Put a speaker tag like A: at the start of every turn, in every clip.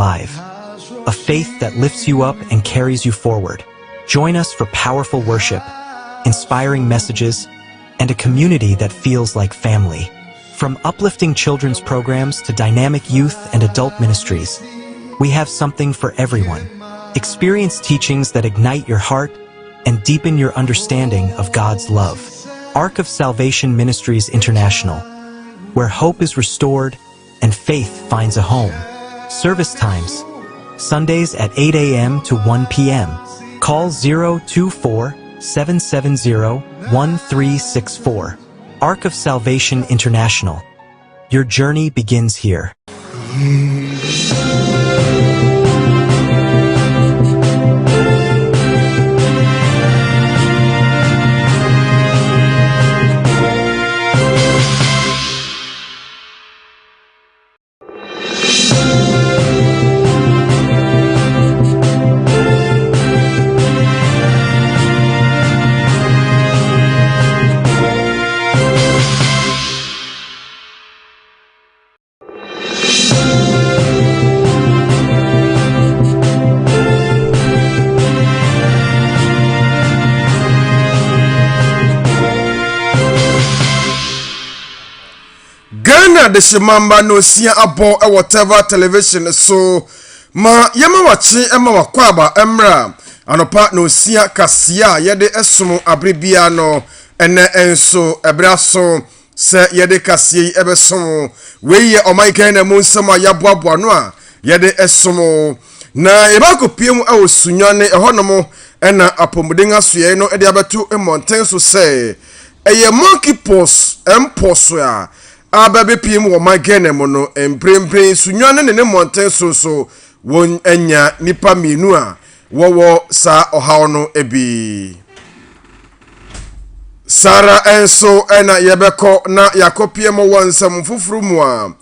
A: alive. A faith that lifts you up and carries you forward. Join us for powerful worship, inspiring messages, and a community that feels like family. From uplifting children's programs to dynamic youth and adult ministries, we have something for everyone. Experience teachings that ignite your heart and deepen your understanding of God's love. Ark of Salvation Ministries International, where hope is restored and faith finds a home. Service times: Sundays at 8 a.m. to 1 p.m. Call 024-770-1364. Ark of Salvation International. Your journey begins here.
B: De shimamba no sia abo e whatever television so ma yema wachi ema wakwaba emra anopa no sia Kasea yede esumu abribia no ene enso ebraso se yede Kasea ebesumu weye omaika na munsama yaboaboa no a yede esumu na ebako piemu e osunyane ehonomo ena apomuden asoye no ede abetu emonten so se eye monkey pos emposo ya ababe piem wo magene mo no emprempren sunwane ne monten so won anya nipa mienu a wo sa ohaw no ebi Sara enso ena yebeko na yakopiem wo nsam fufuru mu a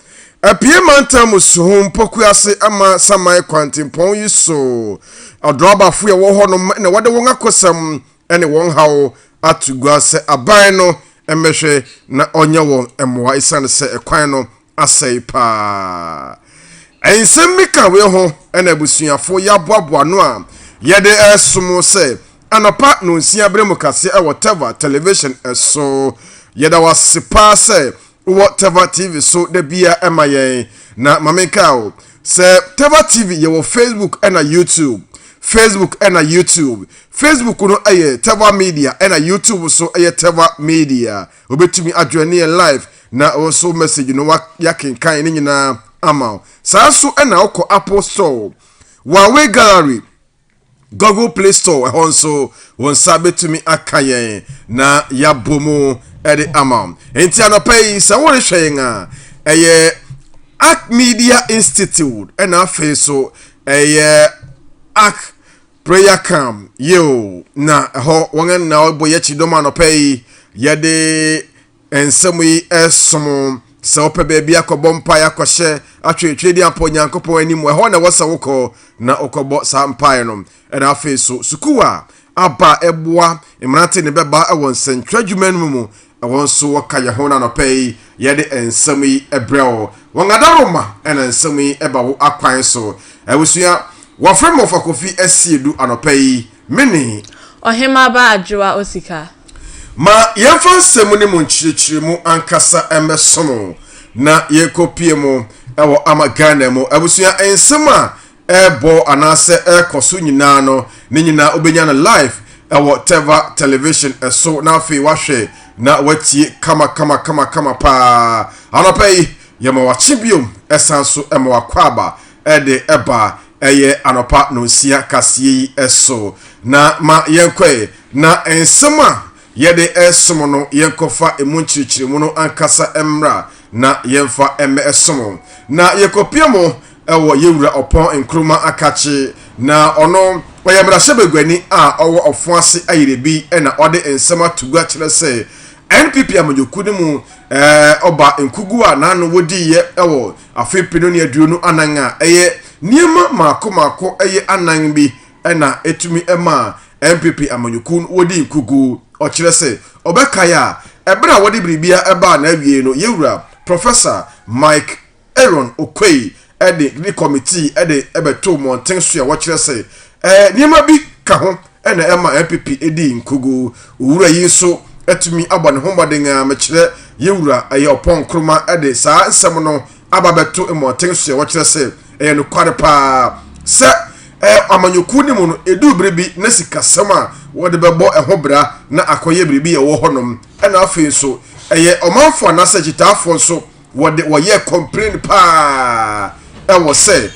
B: apiem antam suhum pokuase ama samai kwantempon yiso odrobafo ye wo ho no na wode won akosam ene won hawo atugua se aban no emehwe na onye won emwa isane se ekwan no asai pa ensem mika we ho ena busuafo yaboaboa no a yede esumo se Anopa no nsia bremu Kasea e Tevah television so yeda wasipa se Tevah TV so de bia emayen na mameka o se Tevah TV ye wo Facebook ena YouTube Facebook no aye Tevah Media ena YouTube so aye Tevah Media obetumi adwene live na also message no yakenkan ni nyina ama saa so ena okọ Apple Store Huawei Gallery Google Play Store also won sabetumi akayen na yabomu ede ama enti anopa yi sa won hwen a eye Ark Media Institute ena afi so eye Ark Prayer Camp yo na ho won na oboye chidom anopa yi yede ensemu yi esom se opebe bia kobompa yakɔhye atwetwedi ampo nyankopɔn animu ho na wasa wokɔ na okɔbɔ sampai no na afi so sukuwa aba eboa imrante ne beba ewon sentwadwuma no mu ewon so wɔka ye ho na no pɛi yɛde ensɛm yi ebrɛw wɔn adaroma na ensɛm yi eba wo akwan so ewusua wɔfrɛ mɔfa kofi asiedu anɔpɛi mene
C: ohema ba adwoa osika
B: ma yɛmfa nsɛm ne mu nkyirikyiri mu ankasa emesomo na yɛkopie mu ewo amagana mu ewusua ensɛm a ebo anase ekoso nyina no ne nyina obenya na live ewo Tevah television so na afi wahwe na watie kama pa anopai yema wachibium esanso ema wakwaba ede eba eye anopa no sia Kasea eso na ma yenkwe na ensema yede esomo no yenkofa emunchirichiri mu no ankasa emra na yenfa eme esomo na yekopiemo ewo yewura opon enkroma akachi na ono oyemra sebegwani a owo ofuase ayirebi na ode ensema tugua kire se NPP amojoku ne mu oba enkugu a na no wodi ye ewo afepino ne aduo no anan a eye niema maako eye anan bi na etumi ema NPP amojoku wodi enkugu o kire se obekaya ebra wodi bribia eba na awie no yewura Professor Mike Aaron Okwei the committee ebeto monten so ya wo kire say niema bi ka ho ena ema MPP edi nkugu owura yi so etumi abɔ ne homoden a mekire yewura opon kroma saa nsɛm no ababeto monten so ya wo kire say no kware pa se amanyoku ni mu no edu bribi na sikasɛm a wo de bɛbɔ ehobra na akoye bribi ye wo honom ena afei so omanfo na se gitaafo so wo ye complain pa wo say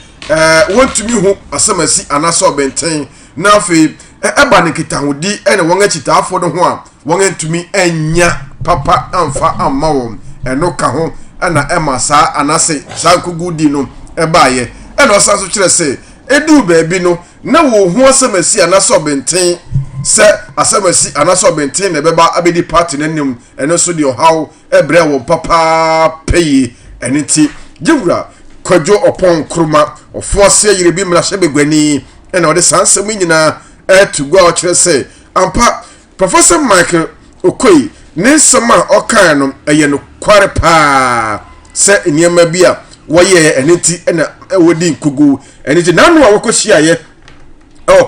B: wontumi hu asamasi anaso benten na afei eba ne kitahudi ene won agitaafo no ho a won antumi anya papa amfa amma won eno ka ho na ema saa anase saa kugudi no ebaaye eno san so kire say edu baabi no na wo hu asamasi anaso benten se asamasi anaso benten na beba abedi party nanim eno so de ohaw ebre wo papa peyi eniti jiwura kwadwo opon kroma ofoase yirebi mrahye begwani ena ode sansem nyina etugwa o kire say ampa Professor Michael Okoyi ne nsema okan no no kware pa se niema bia woye eniti ena wodi nkugu eniti nanu a wokohia ye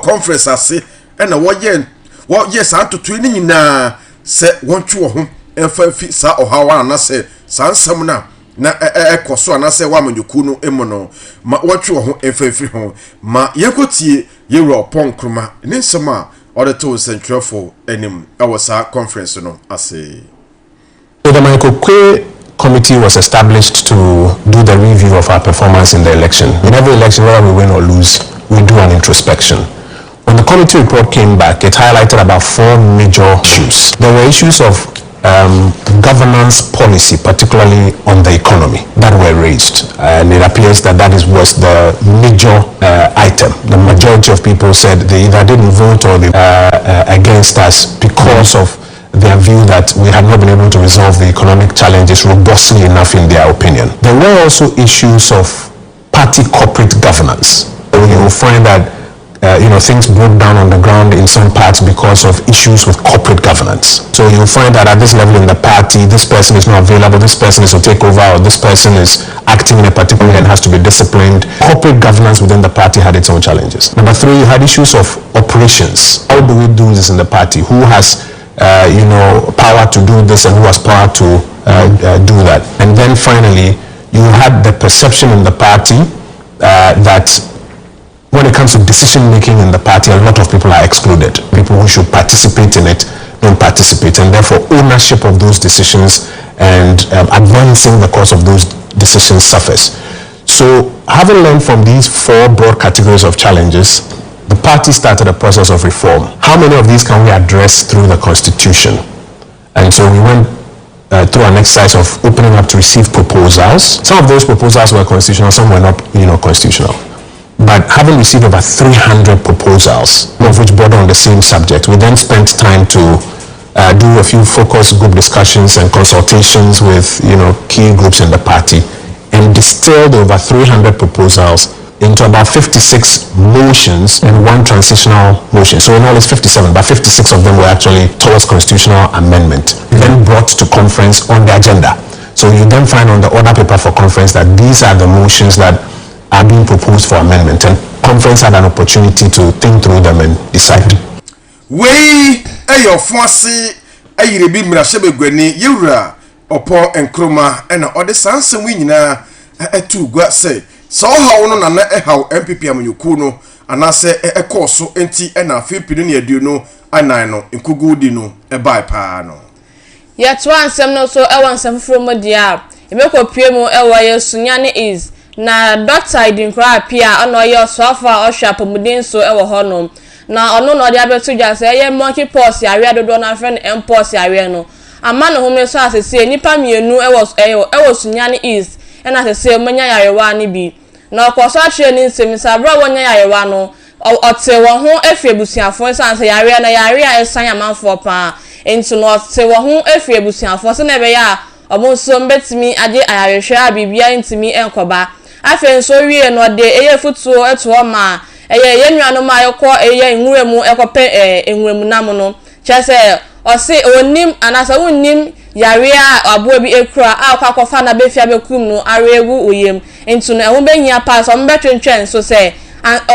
B: conference ase ena woye santoto ni nyina se wontwe wo ho emfa fi sa ohawa na se sansem na ekoso na se wa manyoku no emu no ma wontwe wo ho emfa fi ho ma yekotie yewro ponkroma ne nsema auditor central for enim awasa conference no ase.
D: So the Michael committee was established to do the review of our performance in the election. In every election, whether we win or lose, we do an introspection. When the committee report came back, it highlighted about 4 major issues. There were issues of governance policy, particularly on the economy, that were raised. And it appears that was the major item. The majority of people said they either didn't vote or they against us because of their view that we had not been able to resolve the economic challenges robustly enough in their opinion. There were also issues of party corporate governance. You will find that things broke down on the ground in some parts because of issues with corporate governance. So you'll find that at this level in the party, this person is not available, this person is to take over, or this person is acting in a particular way and has to be disciplined. Corporate governance within the party had its own challenges. Number 3, you had issues of operations. How do we do this in the party? Who has power to do this and who has power to do that? And then finally, you had the perception in the party that when it comes to decision making in the party, a lot of people are excluded. People who should participate in it don't participate, and therefore ownership of those decisions and advancing the cause of those decisions suffers. So having learned from these 4 broad categories of challenges, the party started a process of reform. How many of these can we address through the constitution? And so we went through an exercise of opening up to receive proposals. Some of those proposals were constitutional, some were not constitutional. But having received over 300 proposals, all of which border on the same subject, we then spent time to do a few focus group discussions and consultations with key groups in the party, and distilled over 300 proposals into about 56 motions and 1 transitional motion. So in all it's 57, but 56 of them were actually towards constitutional amendment, then brought to conference on the agenda. So you then find on the order paper for conference that these are the motions that are being proposed for amendment, and conference had an opportunity to think through them and decide.
B: We your force ayirebi mrashebegwani yewura opo enkroma ena ode sanse winyina etu gwa say so hawo no na ehaw MPP amanyoku no anase ekoso enti ena afipinu ne aduno anan no nkugu di no ebai pa no
C: yet one sem no so ewansem from dia emekopie mu ewa yesunyane is na doctor idinkra apia ono ye osofa ohwa pomuden so ewo honom na ono no dia betu dwa se ye monkey pox yare dodo na friend mpox yare no ama no home so asese nipa mienu ewo sunyane is ena asese manya yarewa ni bi na okoso atwe ni nsemisa bra wonya yarewa no ote wo ho efiebusuafo sanse yare na yare a esan amanfo pa enti no ote wo ho efiebusuafo se na be ya omonso mbetimi ade ayarehwe abibia ntimi enkoba afen so wie no de eye futuo eto ma eye yenuano ma yekọ eye enwuremu ekope enwuremu nam no chese o se onim anasa wonnim yare a abo bi ekura a kwakofa na befia bekum no aregu oyem entu no ehwo behia pass o mbetwentwen so se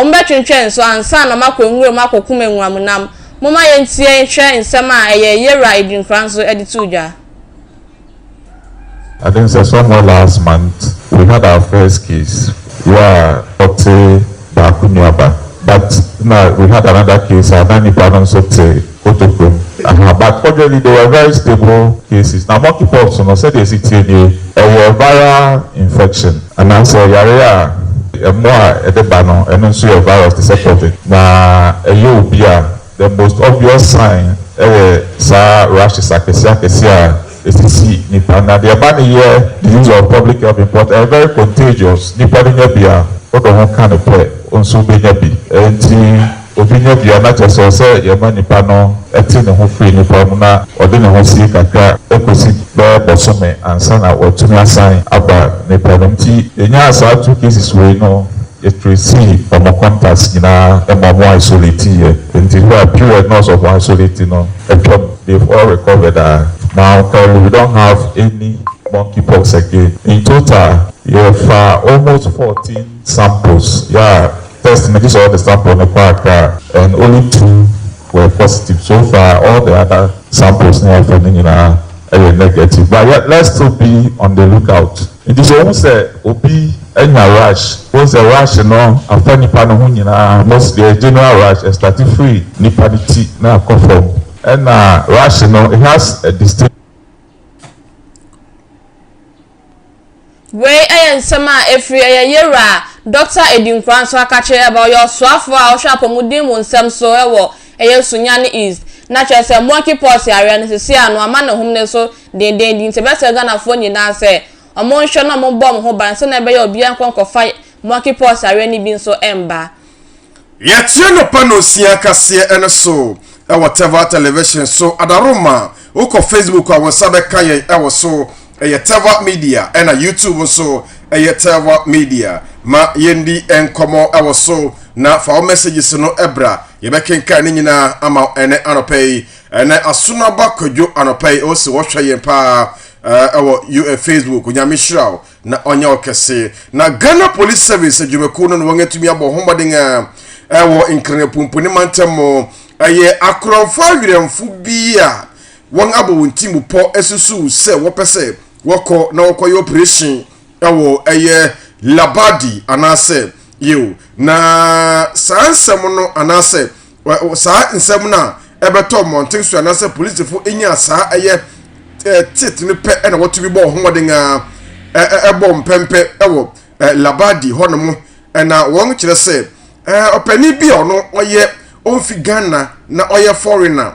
C: o mbetwentwen so ansa na makonwure makokum enwamunam moma yentie hwe nsem a yera idin kranso editudwa.
E: I think somewhere last month we had our first case. Yeah, Ote Bakunyaba. But now we had another case, Adani Panon Sote Kotokrum. But fortunately, they were very stable cases. Now, monkeypox, you know, said they see a viral infection. And I said, Yarea, a more at the banner, and then see a virus to support it. Now, a Yobia, the most obvious sign, rashes, Kasea. STC Nipa. Now the about here, the use of public health import are very contagious. Nipa ni nyabia, what the one kind of play on so be nyabi. Enti obinya bia na cheso say yema nipa no eti ne ho free nipa mu na ode ne ho si kakra ekosi be bosome ansa na otumi asan aba nipa no nti enya asa two cases we no it receive from a contacts na more isolate here. Enti who are pure nurse of isolate no they've all recovered. Now currently we don't have any monkeypox again. In total, you have almost 14 samples. Yeah, testing this all the sample in the park, and only 2 were positive. So far, all the other samples now are negative. But yet, let's still be on the lookout. In this one say, obi any rash. Once a rash, you know, after nipa no hunina, mostly a general rash, a starting free nipa ti na conform. And rash, you know, it has a distinct.
C: Way nsema efri yera Dr. Edin Kranso akache about your swafo a ohwa pomudin mo nsem so ewo sunyane is na chese monkeypox area ne sisi anu ama na hum ne so den tebese Ghana fo nyina se omo nhwe na mo bom ho ban se na be ya obi ankonkofa monkeypox area ni bi so emba
B: yetie no panosia Kasea ene so ewo Tevah television so adaroma uko Facebook a sabe kaye ewo so Tevah media and a YouTube so Tevah media ma yendi enkomo ewo so na fa messages no ebra yebekenka ni nyina ama ene Anopa ene asunaba kodwo Anopa o se wo hwe pa ewo Facebook nyamishraw na onya okese na Ghana Police Service adwumako no wongatumi abo homoden ewo inkrene pumpuni mantemo akronfo awiremfu bia won abo wontimu po esusu se wo pese woko na woko operation ewo labadi anase you na sansem no anase sa nsem na ebeto mountain so anase police fo enya sa tit ne pe na wotu bi bo homoden ebom pempe ewo labadi honomo na won kire se opani bi ono onfi Ghana na foreigner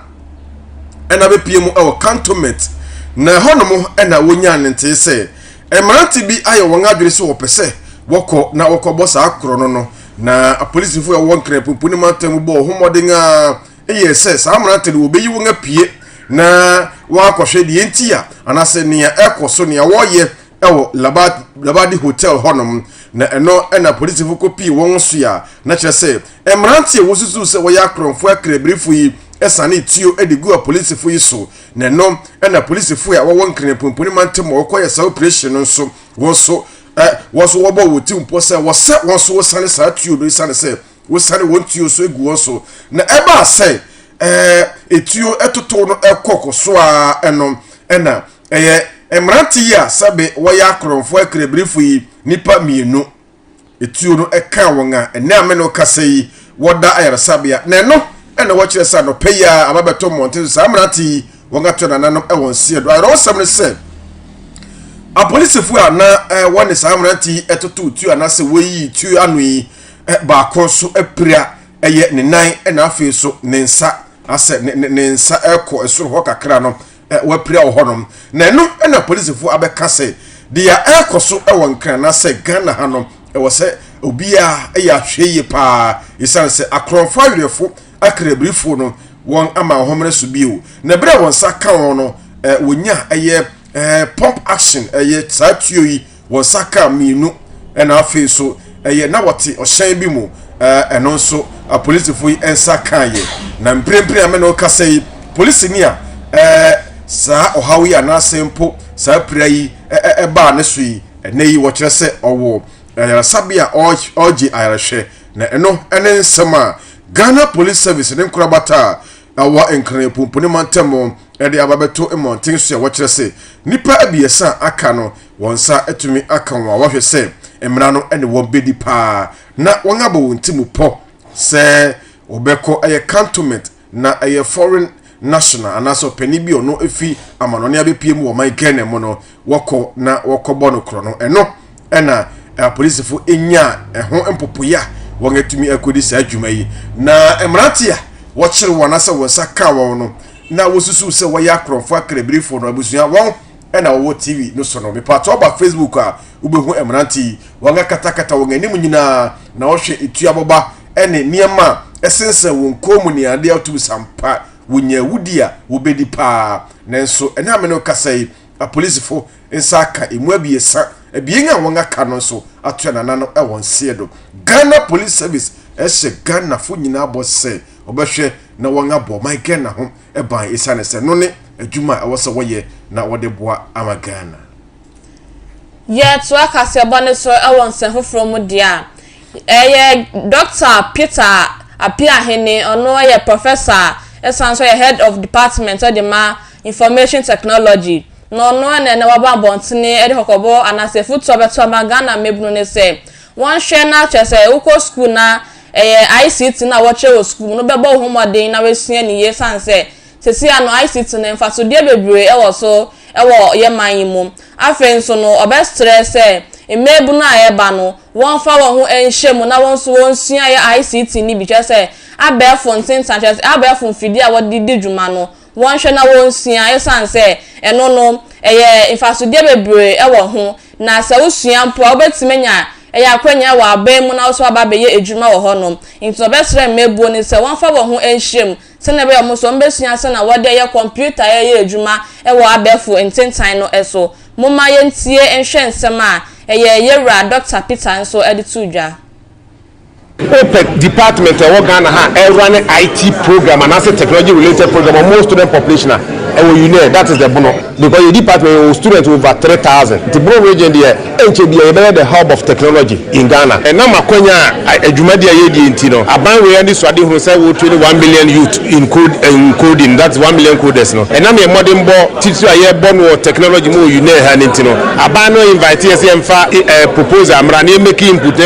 B: ena be piem cantonment na honomo ena wonya nte se emarati bi aye won adwere se wopese woko na woko bosa akro no na police fu won kre popuni matam bo homoden se sa amarati wo beyi won apie na wa akohwe de entia anase ne ekoso ne woye ewo labadi hotel honom na eno ena police fu kopi won so ya na kire se emarati wo susu se wo ya akronfo akrebrifu yi esane tio edigu a police fu yi so na no ena police fu ya wo nkene pomponi mantem okoye sa operation no so wo so wo bo wo timpo se wo se wo so sane sa tio do sane se wo sane won tio so egu wo so na eba se etio etoto no ekoko so a eno ena emranti ya sabe wo ya akronfo akrebrifu yi nipa mienu etio no eka won a ena ame no kasei woda ayarasabia na no ena wo kire sa no peya ababeto monte sa amranti wongato na nanom ewon sie do ayro samne se a police fu na woni sa amranti etoto tu anase woyi tu anui ba konso apria ne nan ena afi so ne nsa ase ne nsa eko esoro ho kakra no wapria wo honom na no ena police fu abeka se dia ekoso ewon kan na se Ghana hanom ewo se obia ya hweye pa isan se akronfo awirefo akrebrifo no won ama homre so bio na bre won saka won no wonya pump action tatuo yi won saka minu na afi so na wote ohyan bi mu eno so police fo yi ensaka ye na mprempre ame no kasa yi police ni a sa ohawi anasempo sa prayi eba ne so yi eneyi wo kire se owo sabia oji ayarehwe na eno ene nsema Ghana Police Service ne nkurabata awa enkran pumpuni mantemo ede ababeto emontin so ya wo kire se nipa abiesa aka no wonsa etumi aka wo ahwe se emra no ene wo bedi pa na won aba wontimu po se obeko aye cantonment na aye foreign national anaso penibi ono efi amanone abepiem wo man Ghana mo no woko na wokobo no kro no eno ena police fu enya eho empopoya won atumi akodi sa adwuma yi na emratia wo kire wona se wonsa ka wo no na wosusu se wo ya krofo akrabirifo no abusua won ena wo TV no so no me part oba Facebook a ubehu emranti won akatakata won anim nyina na wo hwe etua boba ene niema esense won komuni ade atu sampa wonya wudia wobedi pa nenso ene amene kasai a police fo insaka emu abiesa ebienga won aka no so atu na nano e won siedo Ghana Police Service ehye Ghana fo nyina abose obehwe na won abo my Ghana ho e ban isane se no ne adwuma e wo se woye na wode boa ama Ghana
C: ye to Kasea bone so e won se foforo mu dia Dr. Peter Apia Hene ono ye professor esanso ye head of department of the information technology no na waba bontene e de hokobo anase futu beto ma Ghana mebunu ne se won hwe na chese uko school na ICT na woche wo school no bebo homodin na wesua ni ye sanse sesi ano ICT na mfaso de bebre e wo so e wo ye man mu afenso no obe stress emebu na eba no won fa won ho enhyemu na won so won sua ye ICT ni bi chese abefo ntintan chese abefo mfidi a wodi dwuma no won hwe na won sua ye sanse eno no eye mfaso de bebre e wo ho na se wo sua mpo obetimenya eya kwanya wa abemu na so ababe ye ejuma wo honom into besre mebu ni se won fa wo ho enhyem se na be yo so mbesua se na wode ye computer ye ejuma e wo abefo ntintan no eso mumma ye ntie enhwe nsem a eye yewra Dr. Peter nso editudwa
D: OPEC department of Ghana run IT program and as a technology related program of most student population that is the bono because the department of students over 3,000 the Bro region there the hub of technology in Ghana and now makonya ejumadi ayedi intino aban we and this wadi who say we train 1 million youth in coding that's 1 million coders no and now me modern bo teacher aye born technology mo ha intino aban no invite us emfa proposal amrani make input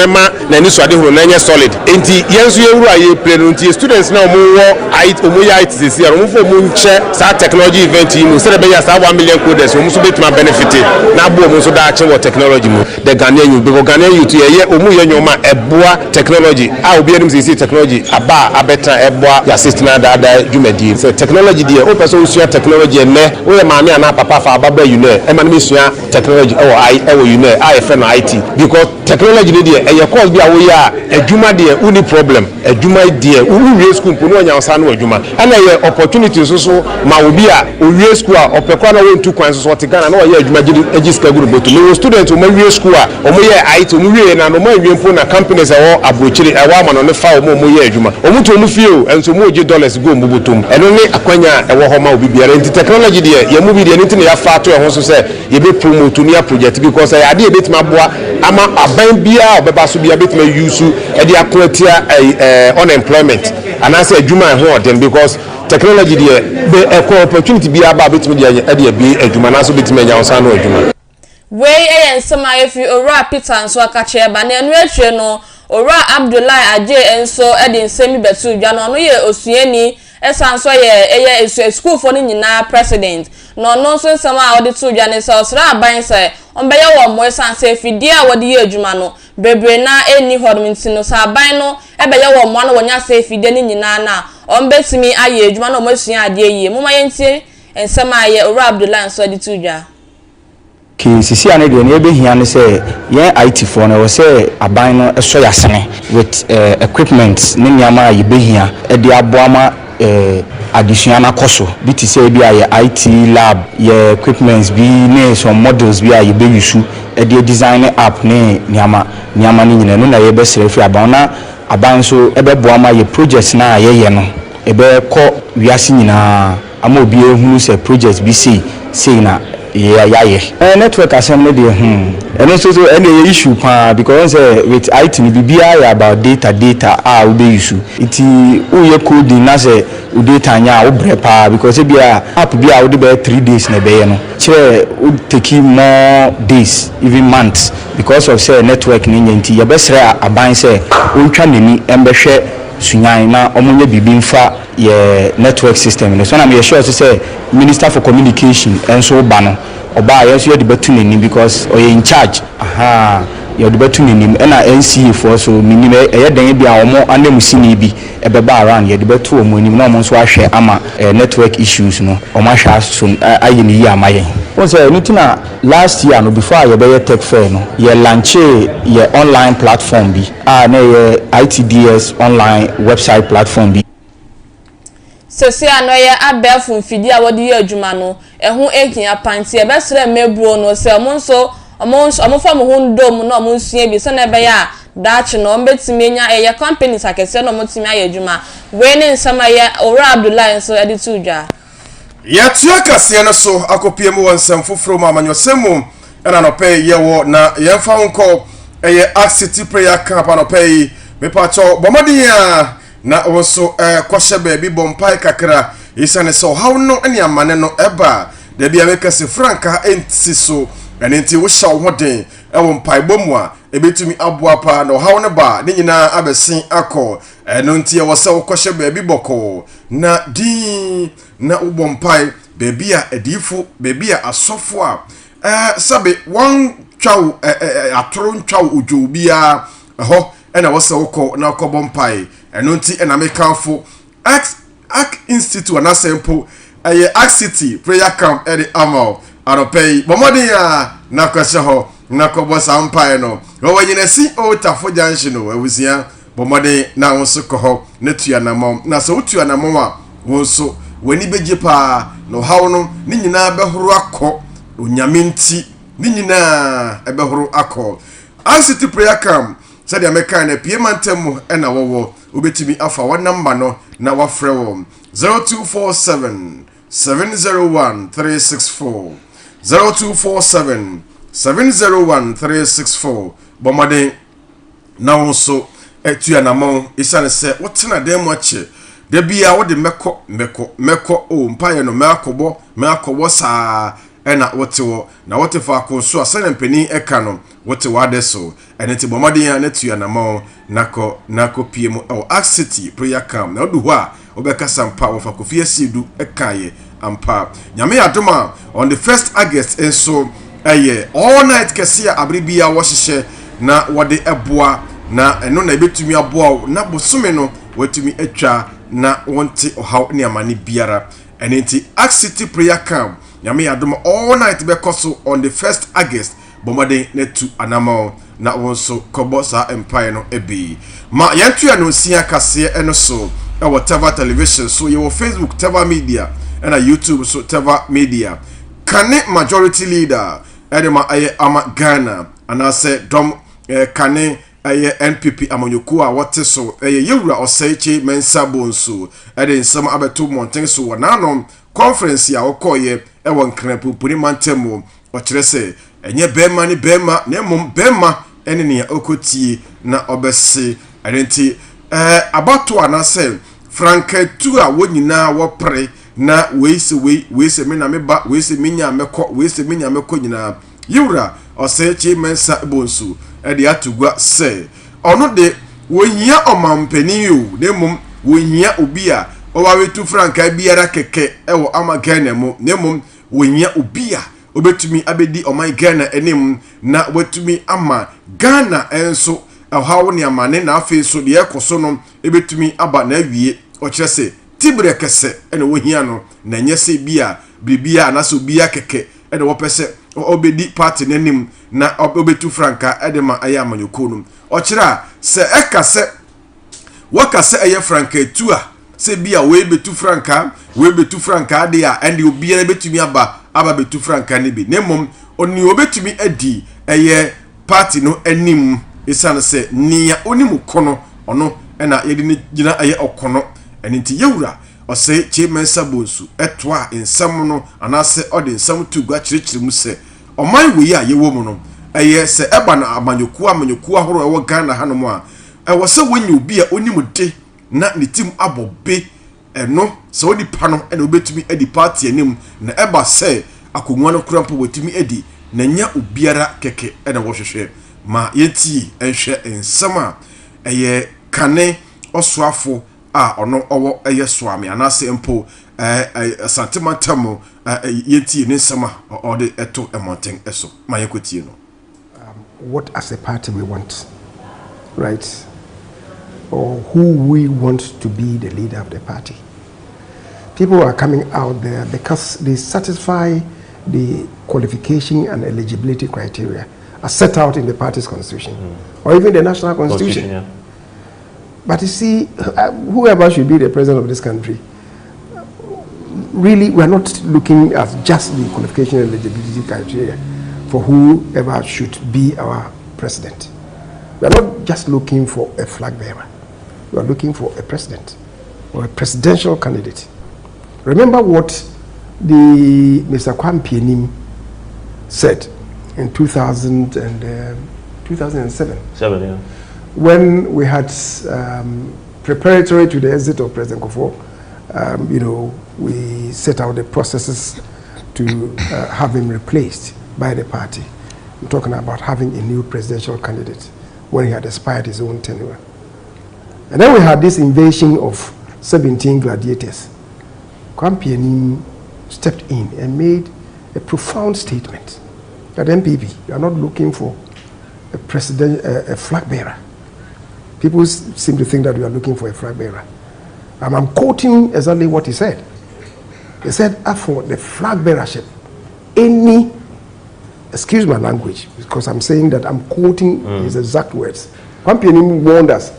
D: na ni swadi who na nya solid enti yenso yewura ye play students na omo ya IT this year omo fo mo nche sa technology event yi mo se be ya sa 1 million coders omo so betima benefit na abo omo so da che wo technology mo the Ghanaian youth because Ghanaian youth ye omo ye nyoma eboa technology a obi anim say technology aba abeta eboa ya system da dwumadi so technology dey o person usua technology ene o ye maame ana papa fa ababa une e ma na mesua technology ewo une a friend IT because technology dey e ye course bi a wo ya adwuma dey uni problem adwuma dey we school mpo no nya osa no adwuma ana ye opportunity so ma obi a owie school a opekwa na won tu kwan so te Ghana na wo ye adwuma gidi ska guru boto no student o ma wie school a o mo ye IT o mo wie na no ma wie mpo na companies ewo abrochiri ewo amano ne fa o mo ye adwuma o mu to mu fie o enso mo je dollars go mo botom eno ne akwanya ewo ho ma obi biara nti technology dey ye mu bi dey nti ne ya fa to ho so se ye be promote ni project because ya dey betima boa ama aban bia obeba so bia betima use e dey akwatia unemployment and I say adwuma ho odem because technology dey be opportunity bia ba betima dey be adwuma na so betima nya osan no adwuma
C: wey ensema efi ora Peter nso akache ba na enu atwe no ora Abdullahi Aje enso edi nsemi betu dwa no ye osuani esanso ye school for ni nyina president no so nsema a odi tu dwa ne se osra aban se onbeye wo mo esanse fidie a wodi ye adwuma no bebre na eni hodminti no sa aban no ebeye wo mo na wonya se fidie ni nyina na onbetimi aye adwuma no mo asua ade yie moma ye ntie ensema ye ora Abdullahi nso edi tu dwa
F: ki sisi ane de ne behia ne se yen IT for na wo se aban no eso yasene with equipment ne nyama ye behia e de aboama additional na koso bi ti se bi aye IT lab ye equipments bi ne some models bi aye be yusu e de design app ne nyama ni nyina no na ye be sere fi aban so e be boama ye projects na ye no e be ko wiase nyina ama obi ehunu se project bi sei na yeah. Network assembly dey and also any issue because with IT ni bibia about data we be issue it we coding na say data nya we bre because be app bia we be 3 days na be no che take more days even months because of say network ni nti ye besre aban say we twa nani embehwe sunyan na omonye bibi mfa ye network system so na me sure say minister for communication and so ba no oba yes you dey betu nani because oye in charge you dey betu nani na NCA for so minim e dan bia omo anemusini bi ebeba around you dey betu omo anim na omo so ahwe ama network issues no omo ahwa so ayi ni yi amaye won say anything last year no before you be tech fair no ye launch ye online platform bi na ye ITDS online website platform bi
C: sese anoye abefo mfidi a wodi ye adwuma no eho ekia panti e besere mebruo no se omo fam ho ndom no omo nsua bi se na ebe ya daach no mbetimi enya eye companies akese no motimi aye adwuma we ne nsama ye ora Abdullahi so edi tudwa
B: ya tua Kasea no so akopie mu wonsam foforo ma amanyosemu na no pay ye wo na ye fa nko eye City prayer camp no pay me pacho bomodi ya na woso kwahye baabi bompai kakra isane so how no ene amane no eba da bia meka se franka enti so enti wo hya wo den ewo mpai bomu a ebetumi aboa pa no how ne ba ne nyina abesin akọ eno nti ye wo se wo kwahye baabi boko na di na wo bompai baabi a edifo baabi a asofo a sabe wan twaw atoro ntwaw odwobia ho ena wo se wo ko na ko bompai eno nti ena mekanfo Ark Institute wana sempo aye Ark City prayer camp edi amal anopei bomodi ya na kwahye ho na ko bosa mpa no wo wanyinasi o tafo junction no awusia bomodi na wonso ko ho na tua na mom na so tua na mom a wonso wani beje pa no hawo no ni nyina behoro akọ onyame nti ni nyina ebehoro akọ Ark City prayer camp said the American Piemantemu and a wowo ubetimi afa one number no na wafre wo 0247 701 364 0247 701 364 bomade na wonso etua na mon isane se wotena dem ache da bia wo de meko o mpaye no makobo saa ena wotewo na wotefa akonso asana mpani eka no wotewa adeso eneti bomade ya netua na mon nako piemu o Ark City prayer camp na odu ho a obekasa mpa wofa kofie sidu ekaye ampa nyame adoma on the 1st August enso eye all night Kasea abribia wo hyehe na wode eboa na eno na betumi aboa na bosome no watumi atwa na wonte ohaw ne amane biara eneti Ark City prayer camp nyame adoma all night bekoso on the 1st August bomade netu anamo na wonso kobo sa empire no ebi ma yantua no sia Kasea eno so e Tevah television so your Facebook Tevah media and YouTube so Tevah media kane majority leader edema aye ama Ghana and I say dom kane aye NPP amonyoku a wote so aye yewura osaiche mensa bonso ede nsam abeto monten so wonano conference ya okoye e won krepu puni mantemo o kire se enye bema ni bema na mom bema ene ne okotie na obese adenti abato anase franka tu a wonyina wo pre na weise me na meba weise menya meko nyina yura osaiche mensa bonso ede atugwa se ono de wohia omampani yo ne mom wohia obi a owawetu franka biara keke ewo ama Ghana mu ne mom wohia obi a obetumi abedi oman Ghana enim na wetumi ama Ghana enso hawo ne amane na afi so de ekoso no ebetumi aba na awie o kirese tibre kese ene wohia no na nyese bia bibia na so bia keke ene wo pese obedi party nenim na obetu franka edema aya amanyoko no o kira se ekase wakase eye franka etua se bia we betu franka de a ende obi na betumi aba betu franka ne bi nemom oni obetumi adi eye party no anim isane se nia onimu kono ono ena yedi ni gina eye okono eni nti yewura ɔsɛ Chimensa Bonsu ɛtoa nsɛm no anase ɔde nsɛm to gua kyerɛkyerɛ mu sɛ ɔman wei a yɛwɔ mu no ɛyɛ sɛ ɛba na amanyoku ahoro ɛwɔ Ghana hanom a ɛwɔ sɛ wɔnyɛ obi a onim de na ne tim abɔbe ɛno sɛ onipa no ɛna obetumi adi party anim na ɛba sɛ akongwa no kura mpo wotumi adi na nya obiara keke ɛna wɔhwehwɛ ma yɛntie ɛhwɛ nsɛm a ɛyɛ kane ɔsoafo a ɔno ɔwɔ ɛyɛ soame anase mpo santimatamo yɛntie ne nsɛm a ɔde ɛto ɛmɔnten ɛso ma yɛkɔtie no.
G: What as a party we want, right? Or who we want to be the leader of the party. People are coming out there because they satisfy the qualification and eligibility criteria as set out in the party's constitution or even the national constitution. Yeah. But you see, whoever should be the president of this country, really, we are not looking at just the qualification and eligibility criteria for whoever should be our president. We are not just looking for a flag bearer. We are looking for a president or a presidential candidate. Remember what the Mr. Kwampianim said in 2007. When we had preparatory to the exit of President Kufuor, we set out the processes to have him replaced by the party. I'm talking about having a new presidential candidate when he had expired his own tenure. And then we had this invasion of 17 gladiators. Kwampianim stepped in and made a profound statement that MPP, you are not looking for a president, a flag bearer. People seem to think that we are looking for a flag bearer. I'm quoting exactly what he said. He said, for the flag bearership, any, excuse my language, because I'm saying that I'm quoting his exact words. Kwampianim warned us,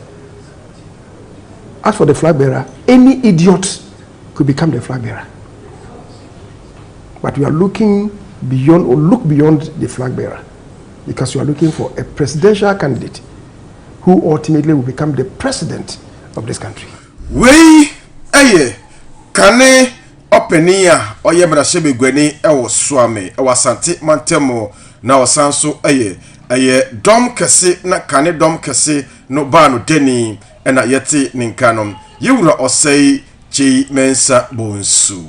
G: as for the flag bearer, any idiot could become the flag bearer. But we are looking beyond, or look beyond the flag bearer, because we are looking for a presidential candidate who ultimately will become the president of this country.
B: We, kane openia oye brashebe gweni ewo swame ewa santi mantemo na osanso dom kese na kane dom kese no banu deni ena yeti ninkanom yewura osei Chimensa Bonsu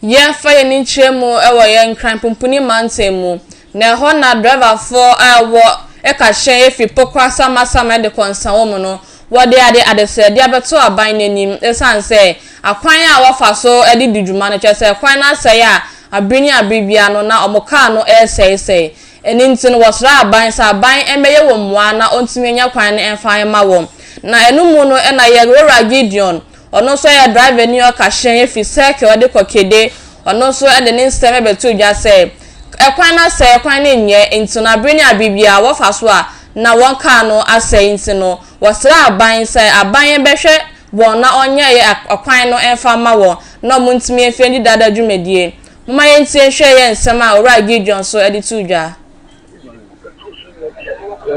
C: ye fa ye ni nchemu ewo ye nkran pumpuni mantemu na ho na driver for ewo Kasea efi pokwa sama de konsa wo mu no wode ade de abeto aban nanim esan se akwan a wofa so edi didwuma no kyese kwan na sey a abrini abibia no na omoka no esey eni ntin wosra aban sa aban emeye wo mwa na ontimi nya kwan na emfa ma wo na enumu no na ye Rora Gideon ono so ya driver ni Kasea efi seke wode kokede ono so ede ni nstem ebeto dwa se ekwan na sey kwan na nye ntin abrini abibia wofa so a na won ka no asey ntin no wasra aban sey aban behwe won na onye ye akwan no emfa ma wo na muntimi efendi dada dwumedie mama yentie hwe ye nsem a Rora Gideon so edi tu dwa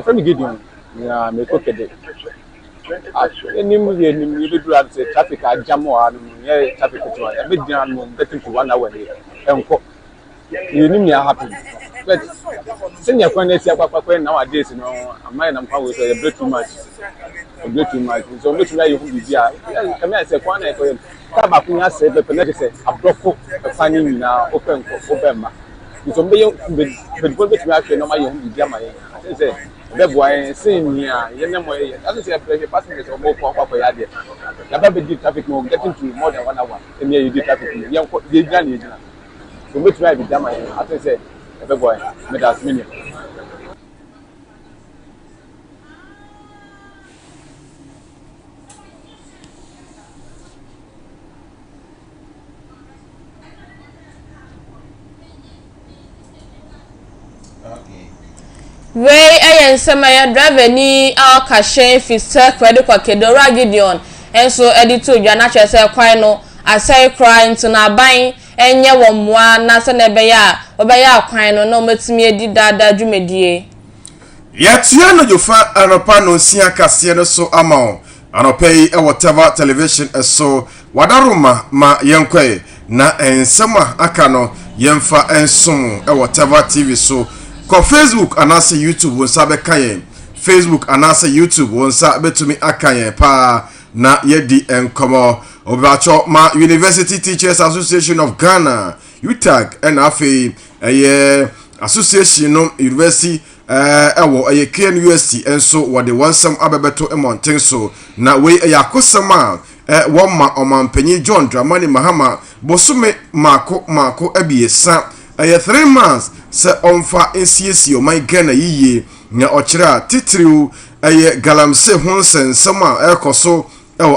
H: From Gideon ya me kokede enim ye nim ye bedu at traffic jam o anu ye traffic to ya be dia no getting to 1 hour dey enko ye nim ya happen but senior kwan esi akwa nowadays no amai na mpa we so ye break too much so make sure you hu bia come here say kwan na ko ka ba kunya se be penete se abroko fani ni na open ko obema so mbe ye be go be tumi ahwe no ma ye hu bia ma ye say be boy sin ni a ye nemo ye that say passengers o mo kwa ya de ya ba be traffic no getting to more than 1 hour and you do traffic ye nko ye gina ni gina so me try be jam I say be boy me das minute
C: Wey ensema ya driver ni Kasea fi seke de kokede Rora Gideon enso edito dwa na kyese kwan no asai cry into na ban enye wo moa na se na be ya obeya kwan no na omatimi edi dada dwumedie
B: yatia no jofa Anopa no sia Kasea no so ama Anopa yi Tevah television so wadaruma ma yenkwe na ensema aka no yemfa ensom Tevah TV so ko Facebook anase YouTube wonsa beka yen Facebook anase YouTube wonsa betumi aka yen pa na yedi enkomo obacho ma University Teachers Association of Ghana UTAG and afi association no university KNUST enso wode wansam abebeto emonten so na we yakosama woma omampanyi John Dramani Mahama bosume mako abiesa 3 months se onfa NCSC o my Ghana yiye na ochira titriu galamse honsensam ekoso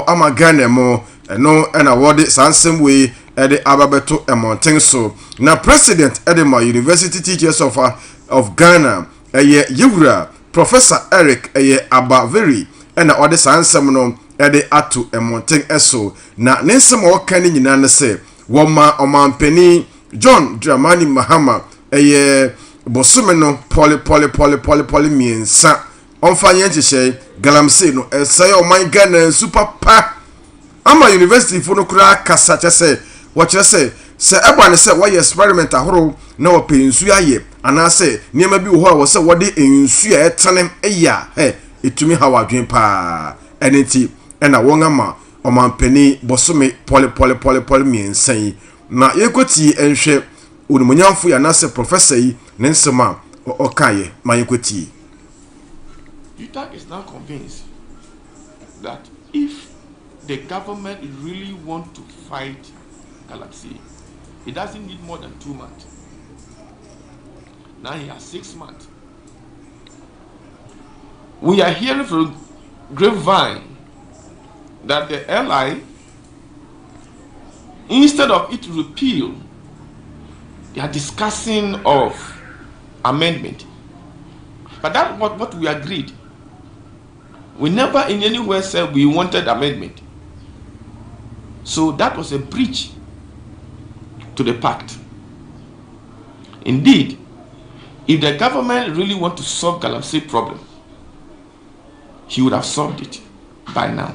B: ama Ghana mo no na wode sansem we ede abebeto emonten so na president Edema University Teachers of Ghana Yewura Professor Eric Abaveri and the other sansam no ede atu emonten eso na nensem o kan nyina ne se woma omampeni John Dramani Mahama bosume no poli miensa onfa yenchehye galamse no esay o man Ghana super pa ama university fo no kura kasa chese wo chese se ebane se wo experiment ahoro na wo pensu aye anase niema bi wo wo se wo de ensu a etenem eya etumi ha wadwen pa enenti na won ama omampani bosome poli miensan na yekoti enhwe onumonyamfo ya nase professor yi ne nsema okaye ma yekoti.
I: UTAG is now convinced that if the government really want to fight Galaxy, it doesn't need more than 2 months. Now he has 6 months. We are hearing from grapevine that the LI, instead of it repeal, they are discussing of amendment. But that's what we agreed. We never in any way said we wanted amendment. So that was a breach to the pact. Indeed, if the government really want to solve Galamsey problem, he would have solved it by now.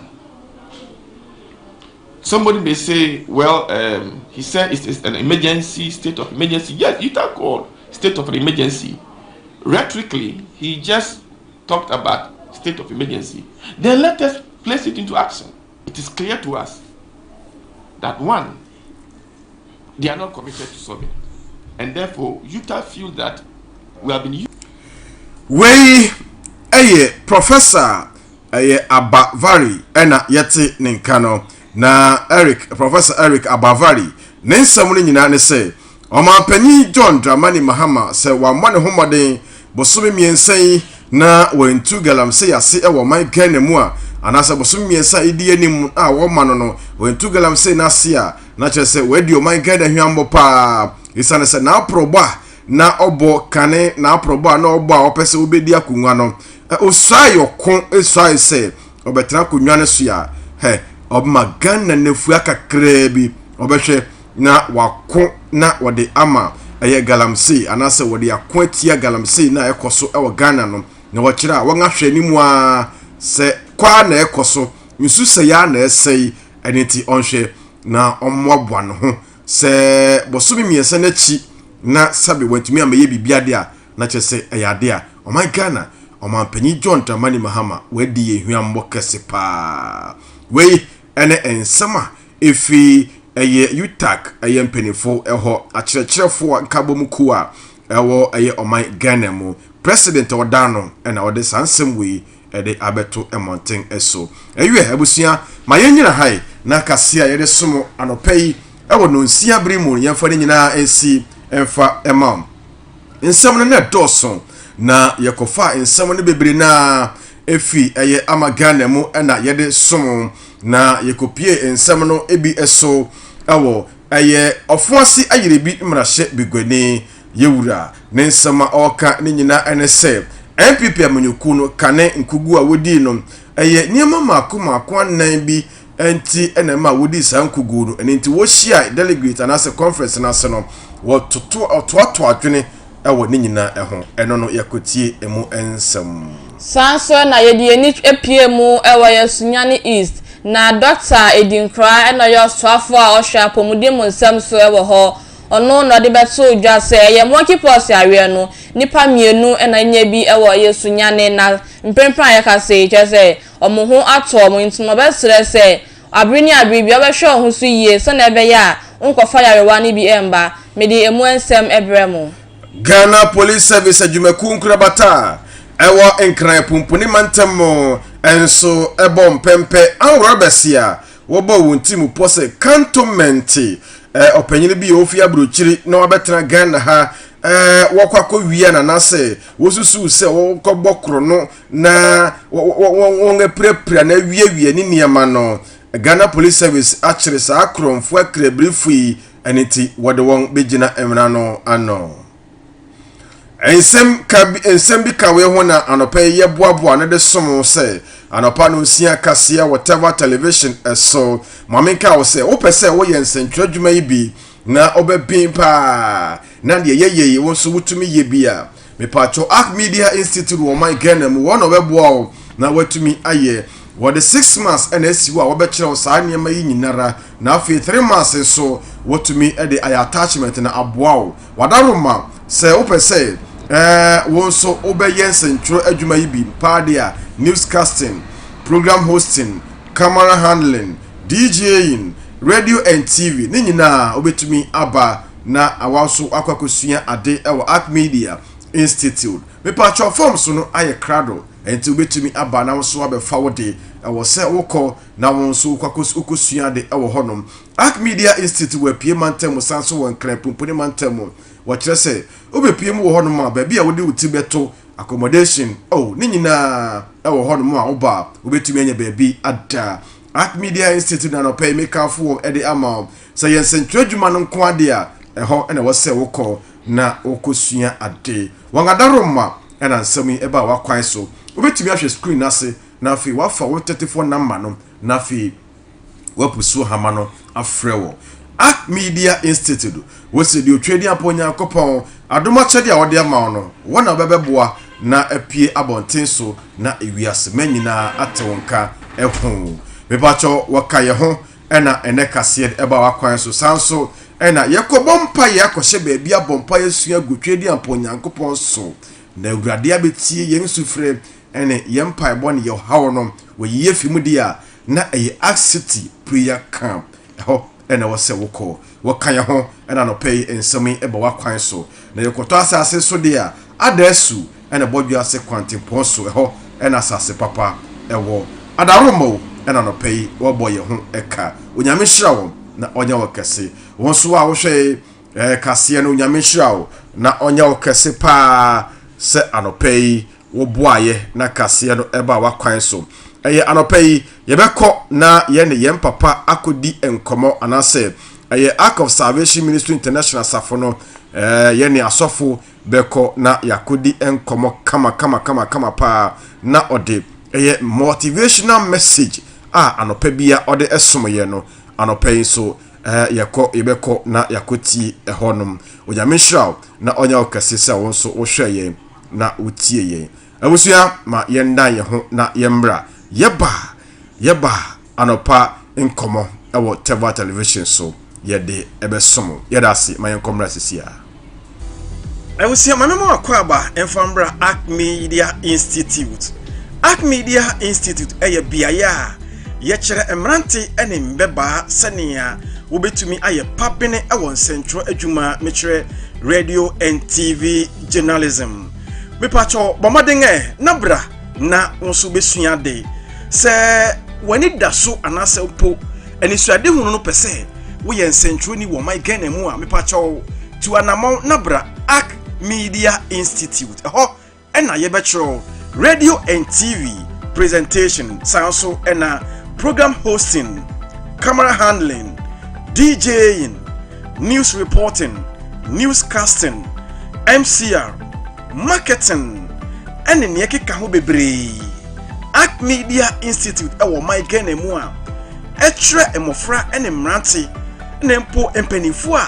I: Somebody may say, well, he said it's an emergency, state of emergency. Yes, you can call state of emergency. Rhetorically, he just talked about state of emergency. Then let us place it into action. It is clear to us that one, they are not committed to solving it. And therefore, UTAG feel that we have been used.
B: Professor Abavari ena yete ninkano na Professor Eric Abavari nensam nyina ne se omampani John Dramani Mahama se wamane homoden bosome miensan na wentu galamse yase ewo man Ghana mu a anasa bosome miensan idi anim a wo ma no wentu galamse na se a na chese wedi o man Ghana hwambo pa isane se na proba na obo kane na proba na obo a opese obedi akunwa no osayo kon esai se obetena kunwa ne so ya obma Ghana nefu akakra bi obehwe na wako na wode ama galamse anase wode akwatia galamse na ekoso ewo Ghana no na wokira won ahwe ni mu a se kwa na ekoso nsu se ya na esei eniti onhwe na omwabwa no ho se bosumi miensa na chi na sabe wantumi amaye bibiade a na chese eyade a oman Ghana omanpanyi John Dramani Mahama wadi yehuambo kese pa we ene ensama efi UTAG mpenifo eho akyerɛkyerɛfo nkabom a ewo oman Ghana mu president odano ena ode sansem we ede abeto emonten eso abusua mayenyina hai na Kasea yede somo Anopa yi ewo no nsia bere mu yemfa ne nyina ensi emfa emam nsem no na doso na yekofa nsem no bebre na efi ama Ghana mu ena yede somo na yekopie nsem no ebi eso ewo ofoasi ayerebi mrahye bigwani Yewura nensama oka ne nyina enese MPP amanyuku no kane nkugu a wodi no niema mako anan bi enti enema wodi san nkugu no enti wo hia delegate anase conference na se no wo toto adwene ewo ne nyina eho eno no yakotie emu ensem.
C: Sanso na yedi eni epie mu ewa Yesunyane East na Dr. Edinkra na yo swafo a ohwa pomudi mu nsam so ewo ho ono no de beto dwa se ye monkey pox awe no nipa mienu na nya bi ewo Yesunyane na mpempran ya kase je omo ho ato omo ntino be sere se abrini abribi obehwe ho so yie so na ebe ya nkofa yarewa ni bi emba medi emu ensem ebremu
B: Ghana Police Service adwumaku nkrabata ewo enkran pumpuni mantemo enso ebo mpempe anwura besia wo bo wontimu pose cantonment opanyini bi ofi abrochiri na wabetena Ghana ha wokwakọ wiya na nase wosusu se wokọgbọkro no na wonge prepare na wiye ni niama no Ghana Police Service akire sa akromfo akrebrifui eniti wode won begina emra no ano ensem bi kawe ho na Anopa ye boaboa na de somo se Anopa no sia Kasea whatever television so mamenka wo se wo pese wo ye nsentro adwuma yi bi na obebin pa na de yeye wo so wutumi ye bia me pacho Arc Media Institute wo my Ghana mu wo no beboa na watumi aye wo de 6 months na asiwo a wo be kire sa niam yi nyinara na afi 3 months so watumi e de ay attachment na aboa wo wadaroma se wo pese won so obeye nsentro adwuma yi bi pa dia newscasting program hosting camera handling DJing radio and TV ni nyina obetumi aba na awaso akwakosua ade ewo Arc Media Institute me patcho form so no aye krado enti obetumi aba na so abefa wode ewo se wokọ na won so kwakosua ade ewo honom Arc Media Institute we pie mantem sanso won kran pumpuni mantem wo kire se obepie mu wo honom a ba bia wode uti beto accommodation ni nyina ewo honom a oba obetumi anya ba bi ada Arc Media Institute na no pay make afo e de ama say yensentro adwuma no nko ade a eho na wo se wokọ na okosua ade wangadaroma na nsami e ba wakwan so obetumi ahwe screen ase na afi wafa 34 number no na afi wapusu hama no afrewo Arc Media Institute wo se di otwedi aponya kopon adoma chede a wode ama no wona bebeboa na apie abonten so na ewiase manyina atewonka ehun mebacho wakaye ho ena ene Kasea eba wakwan so sanso ena yekobompa yakɔhye baabi abompa yesua gutwedi aponya kopon so na awurade abetie yen sufre ene yempa ebone ye hawo no woyie fimu dia na eye Arc City prayer camp ho ena wose wokɔ wakaye ho ena no pay ensami eba wakwan so na yekoto asase so dia adasu ena bodwa ase kwantempon so ho ena asase papa ewo adaromo ena no pay wo boye ho eka onyame hira wo na onya wo kese won so a wo hwe Kasea no onyame hira wo na onya wo kese pa se anopay wo boaye na Kasea no eba wakwan so eye anopay yebekɔ na ye ne yem papa akodi enkomo anase eye Ark of Salvation Ministry International safono ye ne asofo beko na yakodi enkomo kama pa na ode eye motivational message Anopa bia ode esomoye no Anopa so yebeko na yakoti ehonum onyame hiraw na onya okase se won so wo hweye na utie ye abusua ma yendan ye ho na yemra yeba Anopa enkomo ewo Tevah television so yede ebesomo yedase ma yenkomra sesia abusua ma memo akwaba enfambra Arc Media Institute Arc Media Institute eye biaya ye kire emrante ene mbeba sania wobetumi aye papene ewon central adwuma mekire radio and TV journalism me pacho bomaden nabra na wonso besua de se wani daso anase po eni suade hunu no pese wo ye central ni wo my Ghana mu a me pacho tu anamon nabra Arc Media Institute ho ena ye betro radio and TV presentation sanso ena program hosting camera handling DJing news reporting newscasting MCR marketing ene ne keka ho bebre Arc Media Institute ewo my Ghana mu a etre emofra ene mrante ne mpo empanifo a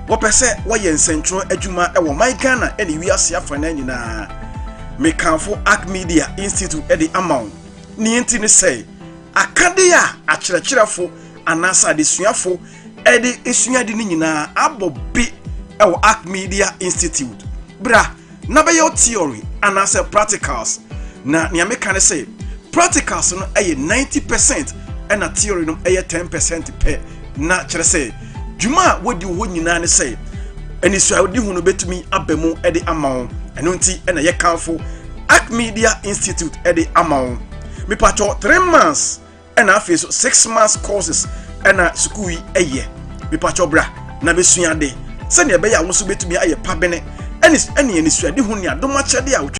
B: wo pese wo ye nsentro adwuma ewo my Ghana ene wiase afana nyina me kanfo Arc Media Institute edi amount ni enti ni say akade a akyerɛkyerɛfo anasa adesuafo edi esuade ni nyinaa abobi ewo Arc Media Institute bra na be your theory anasa practicals na ni ameka ne say practicals no eye 90% and a theory no eye 10% pe na kyerɛ say dwuma wodi ho nyinaa ne say eni so awdi hu no betumi abemu edi amount eno nti na ye kanfo Arc Media Institute edi amount me pacho 3 months and afi so 6 months courses and a school eye me pacho bra na besua de se ne be ya wo so betumi aye pabene eni suade hu ne adoma kyede a